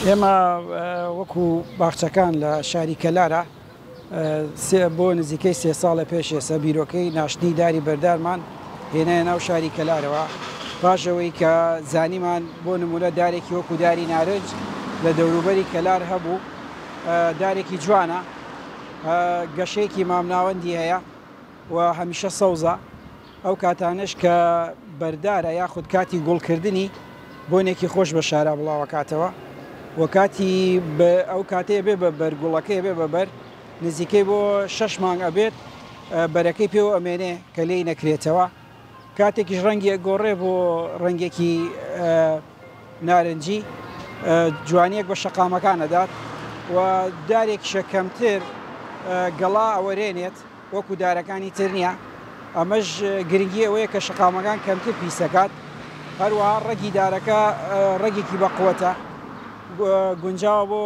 ئێمە وەکو باخچەکان لە شاری کەلارە بۆ نزیکەی 3 ساڵە پێش ئێستا بیرۆکەی ناشتنی داری بەردارمان هێنایە ناو شاری کەلارەوە پاشەوەی کە زانیمان بۆ نمونە دارێکی وەکو داری نارنج لە دەوروبەری کەلار هەبوو، دارێکی جوانە، گەشەیەکی مامناوەندی هەیە و هەمیشە سەوزە. ئەو کاتانش کە بەردارە یاخود کاتی گوڵکردنی بۆنێکی خۆش بە شارە بڵاوەکاتەوە و کاتی ئەو کاتەیە بێ بە بەرگوڵەکەی بێ بەبەر نزیکەی بۆ 6 مانگ ئەبێت بەرەکەی پێوە ئەمێنێ کە لێی نەکرێتەوە. کاتێکیش ڕەنگی گۆڕێ بۆ ڕەنگێکی نارنجی جوانیەک بە شەقامەکان ئەدات و دارێکی شەکەمتر گەڵا ئەوەرێنێت وەکو دارەکانی تر نییە. ئەمەش گرنگی ئەوەیە کە شەقامەکان کەمتر پیسەکات، هەروەها ڕەگی دارەکە ڕەگێکی بەقووەتە گونجاوە بۆ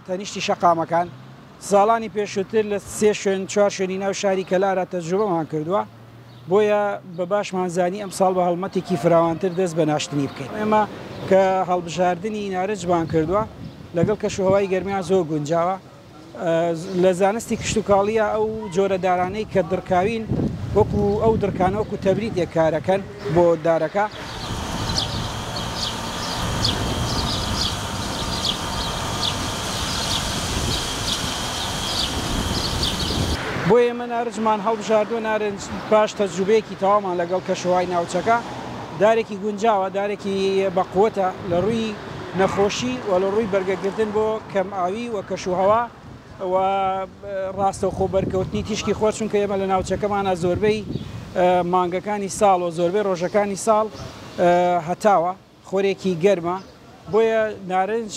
تەنیشتی شەقامەکان. ساڵانی پێشووتر لە 3 شوێن 4 شوێنی ناو شاری کەلارە تەجروبەمان کردووە، بۆیە بە باشمانزانی ئەم ساڵ بە هەڵمەتێکی فراوانتر دەست بە ناشتنی بکەین. ئێمە کە هەڵبژاردننی نارنجمان کردووە لەگەڵ کەشوهەوای گەرمیان زۆر گونجاوە. لە زانستی کشت و کاڵیە ئەو جۆرە دارانەی کە دڕکاوین وەکو ئەو دڕکانە وەکو تەبریدێک کارەکەن بۆ دارەکە. بۆ ئێمە نارنجمان هەڵبژاردووە، نارنج باش تەجروبەیەکی تەواومان لەگەڵ کەشوهەوای ناوچەکە، دارێکی گونجاوە، دارێکی بەقووەتە لە ڕووی نەخۆشی و لە ڕووی بەرگەگرتن بۆ کەمئاوی و کەشوهەوا و ڕاستەوخۆ بەرکەوتنی تیشکی خۆر، چونکە ئێمە لە ناوچەکەمانە زۆربەی مانگەکانی ساڵ و زۆربەی ڕۆژەکانی ساڵ هەتاوە، خۆرێکی گەرمە، بۆیە نارنج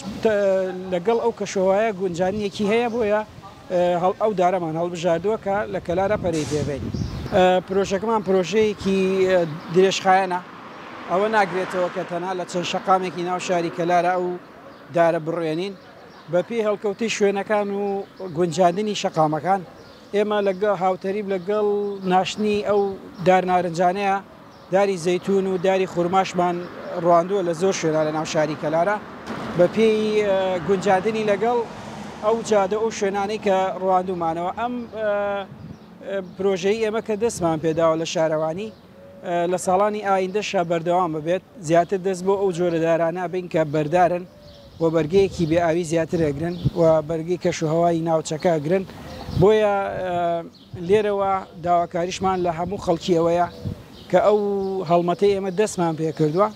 لەگەڵ ئەو کەشوهەوایە گونجانیەکی هەیە، بۆیە ئەو دارەمان هەڵبژاردووە کە لە کەلارە پەرەی پێبین. پرۆژەکەمان پرۆژەیەکی درێژخایەنە، ئەوە ناگرێتەوە کە تەنها لە چەند شەقامێکی ناو شاری کەلارە ئەو دارە بڕوێنین. بە پێی هەڵکەوتی شوێنەکان و گونجاندنی شەقامەکان ئێمە لەگەڵ هاوتەریب لەگەڵ ناشتنی ئەو دار نارنجانەیە داری زەیتون و داری خورماشمان ڕواندووە لە زۆر شوێنە لە ناو شاری کەلارە بە پێی گونجاندنی لەگەڵ ئەو جادە ئەو شوێنانەی کە ڕواندومانەوە. ئەم پرۆژەی ئێمە کە دەستمان پێداوە لە شارەوانی لە ساڵانی ئایندەشە بەردەوام ببێت، زیاتر دەست بۆ ئەو جۆرە دارانە بین کە بەردارن و بەرگەیەکی بێئاوی زیاتر ئەگرن و بەرگەی کەشوهەوای ناوچەکە ئەگرن. بۆیە لێرەوە داواکاریشمان لە هەموو خەڵکی ئەوەیە کە ئەو هەڵمەتەی ئێمە دەستمان پێ کردووە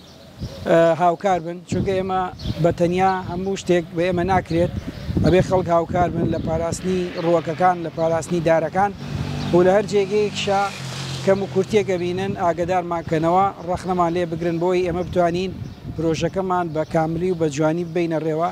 هاوکار بن، چونکە ئێمە بەتەنیا هەموو شتێک بە ئێمە ناکرێت، ئەبێ خەڵک هاوکار بن لە پاراستنی ڕووەکەکان، لە پاراستنی دارەکان و لە هەر جێگەیەکشا کەم و کورتێکە بینن ئاگدارمانکەنەوە ڕەخنەمان لێ بگرن بۆی ئێمە بتوانین پرۆژەکەمان بە کاملی و بە جوانی ببینە ڕێوە